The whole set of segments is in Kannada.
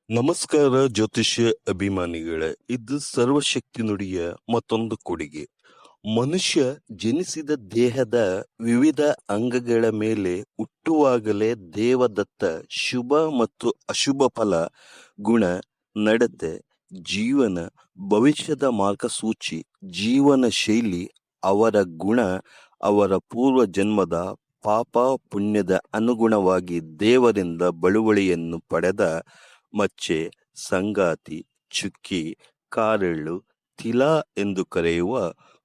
ನಮಸ್ಕಾರ ಜ್ಯೋತಿಷ್ಯ ಅಭಿಮಾನಿಗಳೇ. ಇದು ಸರ್ವಶಕ್ತಿ ನುಡಿಯ ಮತ್ತೊಂದು ಕೊಡುಗೆ. ಮನುಷ್ಯ ಜನಿಸಿದ ದೇಹದ ವಿವಿಧ ಅಂಗಗಳ ಮೇಲೆ ಹುಟ್ಟುವಾಗಲೇ ದೇವದತ್ತ ಶುಭ ಮತ್ತು ಅಶುಭ ಫಲ, ಗುಣ, ನಡತೆ, ಜೀವನ, ಭವಿಷ್ಯದ ಮಾರ್ಗಸೂಚಿ, ಜೀವನ ಶೈಲಿ, ಅವರ ಗುಣ, ಅವರ ಪೂರ್ವ ಜನ್ಮದ ಪಾಪ ಪುಣ್ಯದ ಅನುಗುಣವಾಗಿ ದೇವರಿಂದ ಬಳುವಳಿಯನ್ನು ಪಡೆದ ಮಚ್ಚೆ, ಸಂಗಾತಿ, ಚುಕ್ಕಿ, ಕಾರೆಳ್ಳು, ತಿಲ ಎಂದು ಕರೆಯುವ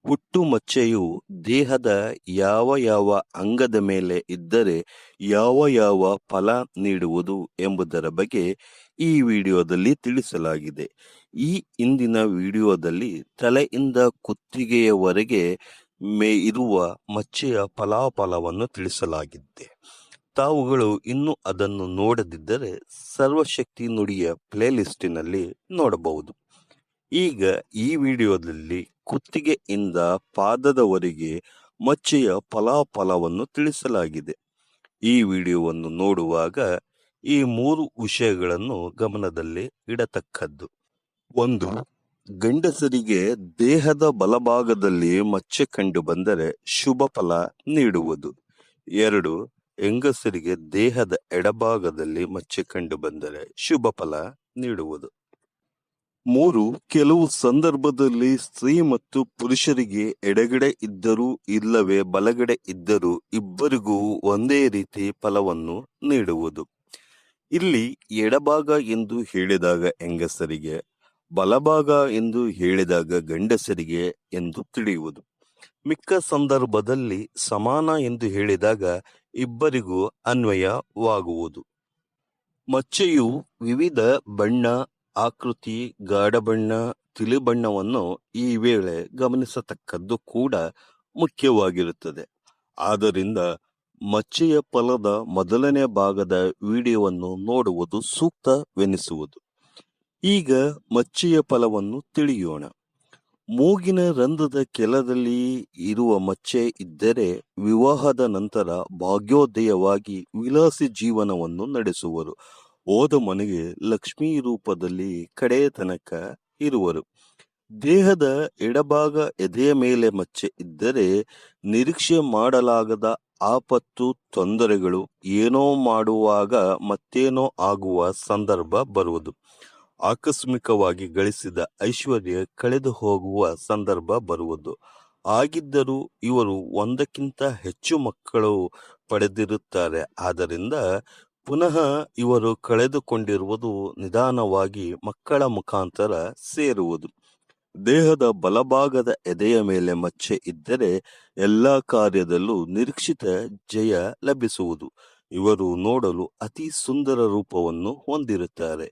ಹುಟ್ಟು ಮಚ್ಚೆಯು ದೇಹದ ಯಾವ ಯಾವ ಅಂಗದ ಮೇಲೆ ಇದ್ದರೆ ಯಾವ ಯಾವ ಫಲ ನೀಡುವುದು ಎಂಬುದರ ಬಗ್ಗೆ ಈ ವಿಡಿಯೋದಲ್ಲಿ ತಿಳಿಸಲಾಗಿದೆ. ಈ ಇಂದಿನ ವಿಡಿಯೋದಲ್ಲಿ ತಲೆಯಿಂದ ಕುತ್ತಿಗೆಯವರೆಗೆ ಇರುವ ಮಚ್ಚೆಯ ಫಲಾಫಲವನ್ನು ತಿಳಿಸಲಾಗಿದೆ. ತಾವುಗಳು ಇನ್ನೂ ಅದನ್ನು ನೋಡದಿದ್ದರೆ ಸರ್ವಶಕ್ತಿ ನುಡಿಯ ಪ್ಲೇಲಿಸ್ಟಿನಲ್ಲಿ ನೋಡಬಹುದು. ಈಗ ಈ ವಿಡಿಯೋದಲ್ಲಿ ಕುತ್ತಿಗೆಯಿಂದ ಪಾದದವರೆಗೆ ಮಚ್ಚೆಯ ಫಲಾಫಲವನ್ನು ತಿಳಿಸಲಾಗಿದೆ. ಈ ವಿಡಿಯೋವನ್ನು ನೋಡುವಾಗ ಈ 3 ವಿಷಯಗಳನ್ನು ಗಮನದಲ್ಲಿ ಇಡತಕ್ಕದ್ದು. 1. ಗಂಡಸರಿಗೆ ದೇಹದ ಬಲಭಾಗದಲ್ಲಿ ಮಚ್ಚೆ ಕಂಡು ಬಂದರೆ ಶುಭ ಫಲ ನೀಡುವುದು. 2. ಹೆಂಗಸರಿಗೆ ದೇಹದ ಎಡಭಾಗದಲ್ಲಿ ಮಚ್ಚೆ ಕಂಡು ಬಂದರೆ ಶುಭ ಫಲ ನೀಡುವುದು. 3. ಕೆಲವು ಸಂದರ್ಭದಲ್ಲಿ ಸ್ತ್ರೀ ಮತ್ತು ಪುರುಷರಿಗೆ ಎಡಗಡೆ ಇದ್ದರೂ ಇಲ್ಲವೇ ಬಲಗಡೆ ಇದ್ದರೂ ಇಬ್ಬರಿಗೂ ಒಂದೇ ರೀತಿ ಫಲವನ್ನು ನೀಡುವುದು. ಇಲ್ಲಿ ಎಡಭಾಗ ಎಂದು ಹೇಳಿದಾಗ ಹೆಂಗಸರಿಗೆ, ಬಲಭಾಗ ಎಂದು ಹೇಳಿದಾಗ ಗಂಡಸರಿಗೆ ಎಂದು ತಿಳಿಯುವುದು. ಮಿಕ್ಕ ಸಂದರ್ಭದಲ್ಲಿ ಸಮಾನ ಎಂದು ಹೇಳಿದಾಗ ಇಬ್ಬರಿಗೂ ಅನ್ವಯವಾಗುವುದು. ಮಚ್ಚೆಯು ವಿವಿಧ ಬಣ್ಣ, ಆಕೃತಿ, ಗಾಢ ಬಣ್ಣ, ತಿಳಿ ಬಣ್ಣವನ್ನು ಈ ವೇಳೆ ಗಮನಿಸತಕ್ಕದ್ದು ಕೂಡ ಮುಖ್ಯವಾಗಿರುತ್ತದೆ. ಆದ್ದರಿಂದ ಮಚ್ಚೆಯ ಫಲದ ಮೊದಲನೇ ಭಾಗದ ವಿಡಿಯೋವನ್ನು ನೋಡುವುದು ಸೂಕ್ತವೆನಿಸುವುದು. ಈಗ ಮಚ್ಚೆಯ ಫಲವನ್ನು ತಿಳಿಯೋಣ. ಮೂಗಿನ ರಂಧ್ರದ ಕೆಳದಲ್ಲಿ ಇರುವ ಮಚ್ಚೆ ಇದ್ದರೆ ವಿವಾಹದ ನಂತರ ಭಾಗ್ಯೋದಯವಾಗಿ ವಿಲಾಸಿ ಜೀವನವನ್ನು ನಡೆಸುವರು. ಹೋದ ಮನೆಗೆ ಲಕ್ಷ್ಮೀ ರೂಪದಲ್ಲಿ ಕಡೆಯ ತನಕ ಇರುವರು. ದೇಹದ ಎಡಭಾಗ ಎದೆಯ ಮೇಲೆ ಮಚ್ಚೆ ಇದ್ದರೆ ನಿರೀಕ್ಷೆ ಮಾಡಲಾಗದ ಆಪತ್ತು, ತೊಂದರೆಗಳು, ಏನೋ ಮಾಡುವಾಗ ಮತ್ತೇನೋ ಆಗುವ ಸಂದರ್ಭ ಬರುವುದು. ಆಕಸ್ಮಿಕವಾಗಿ ಗಳಿಸಿದ ಐಶ್ವರ್ಯ ಕಳೆದು ಹೋಗುವ ಸಂದರ್ಭ ಬರುವುದು. ಆಗಿದ್ದರೂ ಇವರು ಒಂದಕ್ಕಿಂತ ಹೆಚ್ಚು ಮಕ್ಕಳು ಪಡೆದಿರುತ್ತಾರೆ. ಆದ್ದರಿಂದ ಪುನಃ ಇವರು ಕಳೆದುಕೊಂಡಿರುವುದು ನಿಧಾನವಾಗಿ ಮಕ್ಕಳ ಮುಖಾಂತರ ಸೇರುವುದು. ದೇಹದ ಬಲಭಾಗದ ಎದೆಯ ಮೇಲೆ ಮಚ್ಚೆ ಇದ್ದರೆ ಎಲ್ಲ ಕಾರ್ಯದಲ್ಲೂ ನಿರೀಕ್ಷಿತ ಜಯ ಲಭಿಸುವುದು. ಇವರು ನೋಡಲು ಅತಿ ಸುಂದರ ರೂಪವನ್ನು ಹೊಂದಿರುತ್ತಾರೆ.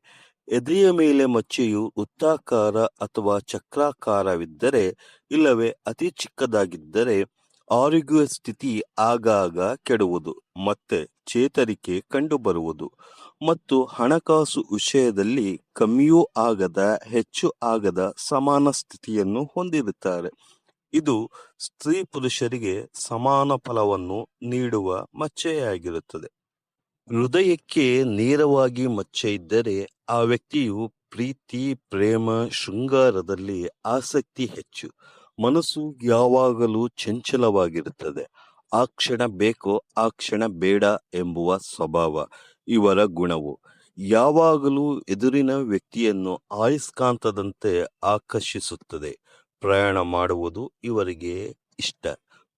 ಎದೆಯ ಮೇಲೆ ಮಚ್ಚೆಯು ವೃತ್ತಾಕಾರ ಅಥವಾ ಚಕ್ರಾಕಾರವಿದ್ದರೆ, ಇಲ್ಲವೇ ಅತಿ ಚಿಕ್ಕದಾಗಿದ್ದರೆ ಆರೋಗ್ಯ ಸ್ಥಿತಿ ಆಗಾಗ ಕೆಡುವುದು, ಮತ್ತೆ ಚೇತರಿಕೆ ಕಂಡುಬರುವುದು ಮತ್ತು ಹಣಕಾಸು ವಿಷಯದಲ್ಲಿ ಕಮ್ಮಿಯೂ ಆಗದ ಹೆಚ್ಚು ಆಗದ ಸಮಾನ ಸ್ಥಿತಿಯನ್ನು ಹೊಂದಿರುತ್ತಾರೆ. ಇದು ಸ್ತ್ರೀ ಪುರುಷರಿಗೆ ಸಮಾನ ಫಲವನ್ನು ನೀಡುವ ಮಚ್ಚೆಯಾಗಿರುತ್ತದೆ. ಹೃದಯಕ್ಕೆ ನೇರವಾಗಿ ಮಚ್ಚೆ ಇದ್ದರೆ ಆ ವ್ಯಕ್ತಿಯು ಪ್ರೀತಿ, ಪ್ರೇಮ, ಶೃಂಗಾರದಲ್ಲಿ ಆಸಕ್ತಿ ಹೆಚ್ಚು. ಮನಸ್ಸು ಯಾವಾಗಲೂ ಚಂಚಲವಾಗಿರುತ್ತದೆ. ಆ ಕ್ಷಣ ಬೇಕೋ ಆ ಕ್ಷಣ ಬೇಡ ಎಂಬುವ ಸ್ವಭಾವ ಇವರ ಗುಣವು. ಯಾವಾಗಲೂ ಎದುರಿನ ವ್ಯಕ್ತಿಯನ್ನು ಆಯಸ್ಕಾಂತದಂತೆ ಆಕರ್ಷಿಸುತ್ತದೆ. ಪ್ರಯಾಣ ಮಾಡುವುದು ಇವರಿಗೆ ಇಷ್ಟ.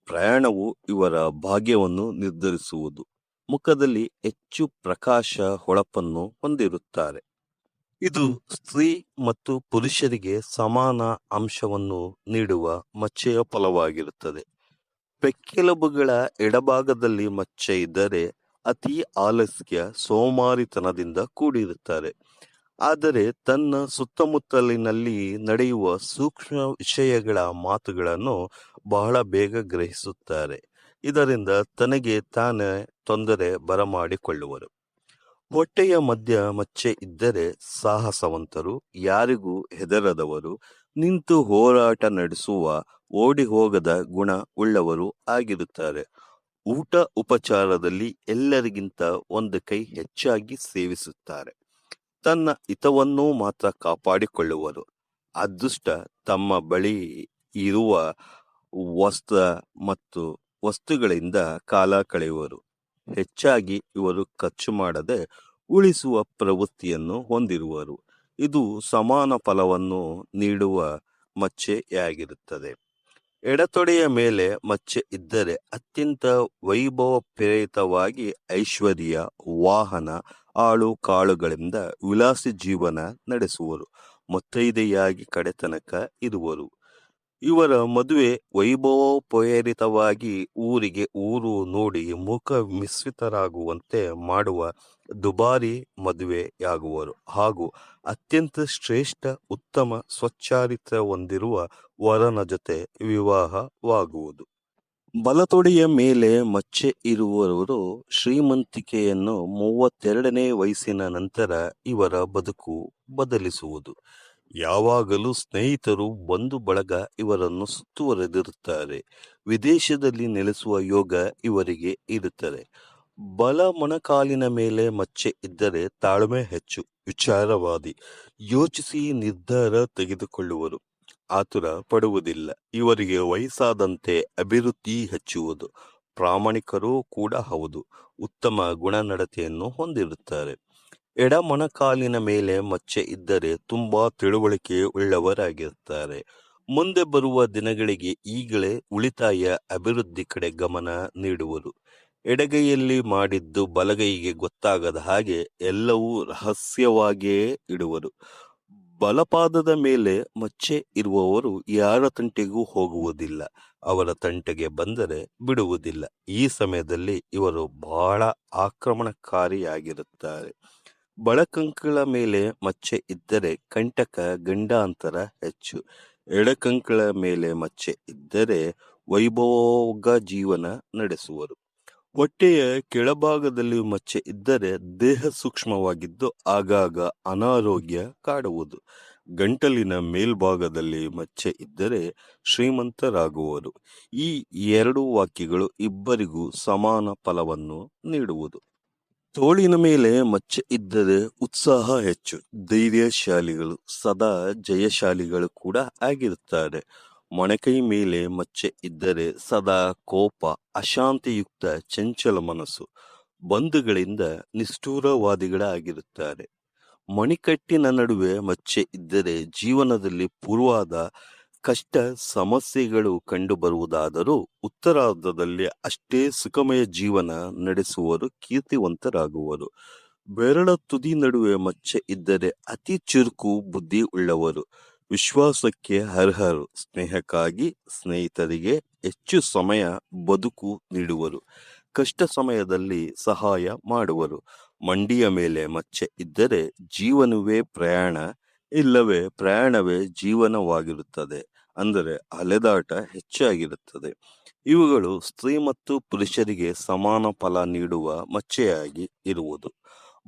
ಪ್ರಯಾಣವು ಇವರ ಭಾಗ್ಯವನ್ನು ನಿರ್ಧರಿಸುವುದು. ಮುಖದಲ್ಲಿ ಹೆಚ್ಚು ಪ್ರಕಾಶ, ಹೊಳಪನ್ನು ಹೊಂದಿರುತ್ತಾರೆ. ಇದು ಸ್ತ್ರೀ ಮತ್ತು ಪುರುಷರಿಗೆ ಸಮಾನ ಅಂಶವನ್ನು ನೀಡುವ ಮಚ್ಚೆಯ ಫಲವಾಗಿರುತ್ತದೆ. ಪೆಕ್ಕೆಲುಬುಗಳ ಎಡಭಾಗದಲ್ಲಿ ಮಚ್ಚೆ ಇದ್ದರೆ ಅತಿ ಆಲಸ್ಯ, ಸೋಮಾರಿತನದಿಂದ ಕೂಡಿರುತ್ತಾರೆ. ಆದರೆ ತನ್ನ ಸುತ್ತಮುತ್ತಲಿನಲ್ಲಿ ನಡೆಯುವ ಸೂಕ್ಷ್ಮ ವಿಷಯಗಳ ಮಾತುಗಳನ್ನು ಬಹಳ ಬೇಗ ಗ್ರಹಿಸುತ್ತಾರೆ. ಇದರಿಂದ ತನಗೆ ತಾನೇ ತೊಂದರೆ ಬರಮಾಡಿಕೊಳ್ಳುವರು. ಹೊಟ್ಟೆಯ ಮಧ್ಯ ಮಚ್ಚೆ ಇದ್ದರೆ ಸಾಹಸವಂತರು, ಯಾರಿಗೂ ಹೆದರದವರು, ನಿಂತು ಹೋರಾಟ ನಡೆಸುವ, ಓಡಿ ಹೋಗದ ಗುಣ ಉಳ್ಳವರು ಆಗಿರುತ್ತಾರೆ. ಊಟ ಉಪಚಾರದಲ್ಲಿ ಎಲ್ಲರಿಗಿಂತ ಒಂದು ಕೈ ಹೆಚ್ಚಾಗಿ ಸೇವಿಸುತ್ತಾರೆ. ತನ್ನ ಹಿತವನ್ನು ಮಾತ್ರ ಕಾಪಾಡಿಕೊಳ್ಳುವರು. ಅದೃಷ್ಟ ತಮ್ಮ ಬಳಿ ಇರುವ ವಸ್ತ್ರ ಮತ್ತು ವಸ್ತುಗಳಿಂದ ಕಾಲ ಕಳೆಯುವರು. ಹೆಚ್ಚಾಗಿ ಇವರು ಖರ್ಚು ಮಾಡದೆ ಉಳಿಸುವ ಪ್ರವೃತ್ತಿಯನ್ನು ಹೊಂದಿರುವರು. ಇದು ಸಮಾನ ಫಲವನ್ನು ನೀಡುವ ಮಚ್ಚೆಯಾಗಿರುತ್ತದೆ. ಎಡತೊಡೆಯ ಮೇಲೆ ಮಚ್ಚೆ ಇದ್ದರೆ ಅತ್ಯಂತ ವೈಭವ ಪ್ರೇರಿತವಾಗಿ ಐಶ್ವರ್ಯ, ವಾಹನ, ಆಳು ಕಾಳುಗಳಿಂದ ವಿಲಾಸಿ ಜೀವನ ನಡೆಸುವರು. ಮುತ್ತೈದೆಯಾಗಿ ಕಡೆತನಕ ಇರುವರು. ಇವರ ಮದುವೆ ವೈಭವೋಪೇರಿತವಾಗಿ ಊರಿಗೆ ಊರು ನೋಡಿ ಮುಖ ಮಿಶ್ರಿತರಾಗುವಂತೆ ಮಾಡುವ ದುಬಾರಿ ಮದುವೆಯಾಗುವರು ಹಾಗೂ ಅತ್ಯಂತ ಶ್ರೇಷ್ಠ ಉತ್ತಮ ಸ್ವಚ್ಚಾರಿತ್ರ ಹೊಂದಿರುವ ವರನ ಜೊತೆ ವಿವಾಹವಾಗುವುದು. ಬಲತೊಡೆಯ ಮೇಲೆ ಮಚ್ಚೆ ಇರುವವರು ಶ್ರೀಮಂತಿಕೆಯನ್ನು 32ನೇ ವಯಸ್ಸಿನ ನಂತರ ಇವರ ಬದುಕು ಬದಲಿಸುವುದು. ಯಾವಾಗಲೂ ಸ್ನೇಹಿತರು, ಬಂಧು ಬಳಗ ಇವರನ್ನು ಸುತ್ತುವರೆದಿರುತ್ತಾರೆ. ವಿದೇಶದಲ್ಲಿ ನೆಲೆಸುವ ಯೋಗ ಇವರಿಗೆ ಇರುತ್ತದೆ. ಬಲ ಮೊಣಕಾಲಿನ ಮೇಲೆ ಮಚ್ಚೆ ಇದ್ದರೆ ತಾಳ್ಮೆ ಹೆಚ್ಚು, ವಿಚಾರವಾದಿ, ಯೋಚಿಸಿ ನಿರ್ಧಾರ ತೆಗೆದುಕೊಳ್ಳುವರು, ಆತುರ ಪಡುವುದಿಲ್ಲ. ಇವರಿಗೆ ವಯಸ್ಸಾದಂತೆ ಅಭಿವೃದ್ಧಿ ಹೆಚ್ಚುವುದು. ಪ್ರಾಮಾಣಿಕರೂ ಕೂಡ ಹೌದು. ಉತ್ತಮ ಗುಣನಡತೆಯನ್ನು ಹೊಂದಿರುತ್ತಾರೆ. ಎಡ ಮೊಣಕಾಲಿನ ಮೇಲೆ ಮಚ್ಚೆ ಇದ್ದರೆ ತುಂಬಾ ತಿಳುವಳಿಕೆ ಉಳ್ಳವರಾಗಿರುತ್ತಾರೆ. ಮುಂದೆ ಬರುವ ದಿನಗಳಿಗೆ ಈಗಲೇ ಉಳಿತಾಯ, ಅಭಿವೃದ್ಧಿ ಕಡೆ ಗಮನ ನೀಡುವರು. ಎಡಗೈಯಲ್ಲಿ ಮಾಡಿದ್ದು ಬಲಗೈಗೆ ಗೊತ್ತಾಗದ ಹಾಗೆ ಎಲ್ಲವೂ ರಹಸ್ಯವಾಗಿಯೇ ಇಡುವರು. ಬಲಪಾದದ ಮೇಲೆ ಮಚ್ಚೆ ಇರುವವರು ಯಾರ ತಂಟೆಗೂ ಹೋಗುವುದಿಲ್ಲ. ಅವರ ತಂಟೆಗೆ ಬಂದರೆ ಬಿಡುವುದಿಲ್ಲ. ಈ ಸಮಯದಲ್ಲಿ ಇವರು ಬಹಳ ಆಕ್ರಮಣಕಾರಿಯಾಗಿರುತ್ತಾರೆ. ಬಲಕಂಕಳ ಮೇಲೆ ಮಚ್ಚೆ ಇದ್ದರೆ ಕಂಟಕ, ಗಂಡಾಂತರ ಹೆಚ್ಚು. ಎಡಕಂಕಳ ಮೇಲೆ ಮಚ್ಚೆ ಇದ್ದರೆ ವೈಭೋಗ ಜೀವನ ನಡೆಸುವರು. ಹೊಟ್ಟೆಯ ಕೆಳಭಾಗದಲ್ಲಿ ಮಚ್ಚೆ ಇದ್ದರೆ ದೇಹ ಸೂಕ್ಷ್ಮವಾಗಿದ್ದು ಆಗಾಗ ಅನಾರೋಗ್ಯ ಕಾಡುವುದು. ಗಂಟಲಿನ ಮೇಲ್ಭಾಗದಲ್ಲಿ ಮಚ್ಚೆ ಇದ್ದರೆ ಶ್ರೀಮಂತರಾಗುವರು. ಈ 2 ವಾಕ್ಯಗಳು ಇಬ್ಬರಿಗೂ ಸಮಾನ ಫಲವನ್ನು ನೀಡುವುದು. ತೋಳಿನ ಮೇಲೆ ಮಚ್ಚೆ ಇದ್ದರೆ ಉತ್ಸಾಹ ಹೆಚ್ಚು, ಧೈರ್ಯಶಾಲಿಗಳು, ಸದಾ ಜಯಶಾಲಿಗಳು ಕೂಡ ಆಗಿರುತ್ತಾರೆ. ಮೊಣಕೈ ಮೇಲೆ ಮಚ್ಚೆ ಇದ್ದರೆ ಸದಾ ಕೋಪ, ಅಶಾಂತಿಯುಕ್ತ, ಚಂಚಲ ಮನಸ್ಸು, ಬಂಧುಗಳಿಂದ ನಿಷ್ಠುರವಾದಿಗಳಾಗಿರುತ್ತಾರೆ. ಮಣಿಕಟ್ಟಿನ ನಡುವೆ ಮಚ್ಚೆ ಇದ್ದರೆ ಜೀವನದಲ್ಲಿ ಪೂರ್ವಾದ ಕಷ್ಟ ಸಮಸ್ಯೆಗಳು ಕಂಡುಬರುವುದಾದರೂ ಉತ್ತರಾರ್ಧದಲ್ಲಿ ಅಷ್ಟೇ ಸುಖಮಯ ಜೀವನ ನಡೆಸುವರು, ಕೀರ್ತಿವಂತರಾಗುವರು. ಬೆರಳ ತುದಿ ನಡುವೆ ಮಚ್ಚೆ ಇದ್ದರೆ ಅತಿ ಚುರುಕು ಬುದ್ಧಿ ಉಳ್ಳವರು, ವಿಶ್ವಾಸಕ್ಕೆ ಅರ್ಹರು, ಸ್ನೇಹಕ್ಕಾಗಿ ಸ್ನೇಹಿತರಿಗೆ ಹೆಚ್ಚು ಸಮಯ ಬದುಕು ನೀಡುವರು, ಕಷ್ಟ ಸಮಯದಲ್ಲಿ ಸಹಾಯ ಮಾಡುವರು. ಮಂಡಿಯ ಮೇಲೆ ಮಚ್ಚೆ ಇದ್ದರೆ ಜೀವನವೇ ಪ್ರಯಾಣ, ಇಲ್ಲವೇ ಪ್ರಯಾಣವೇ ಜೀವನವಾಗಿರುತ್ತದೆ. ಅಂದರೆ ಅಲೆದಾಟ ಹೆಚ್ಚಾಗಿರುತ್ತದೆ. ಇವುಗಳು ಸ್ತ್ರೀ ಮತ್ತು ಪುರುಷರಿಗೆ ಸಮಾನ ಫಲ ನೀಡುವ ಮಚ್ಚೆಯಾಗಿ ಇರುವುದು.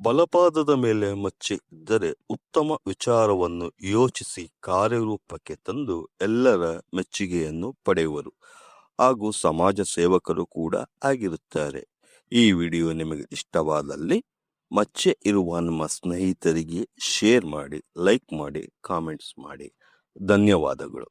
ಬಲಪಾದದ ಮೇಲೆ ಮಚ್ಚೆ ಇದ್ದರೆ ಉತ್ತಮ ವಿಚಾರವನ್ನು ಯೋಚಿಸಿ ಕಾರ್ಯರೂಪಕ್ಕೆ ತಂದು ಎಲ್ಲರ ಮೆಚ್ಚುಗೆಯನ್ನು ಪಡೆಯುವರು ಹಾಗೂ ಸಮಾಜ ಸೇವಕರು ಕೂಡ ಆಗಿರುತ್ತಾರೆ. ಈ ವಿಡಿಯೋ ನಿಮಗೆ ಇಷ್ಟವಾದಲ್ಲಿ ಮಚ್ಚೆ ಇರುವ ನಮ್ಮ ಸ್ನೇಹಿತರಿಗೆ ಶೇರ್ ಮಾಡಿ, ಲೈಕ್ ಮಾಡಿ, ಕಾಮೆಂಟ್ಸ್ ಮಾಡಿ. ಧನ್ಯವಾದಗಳು.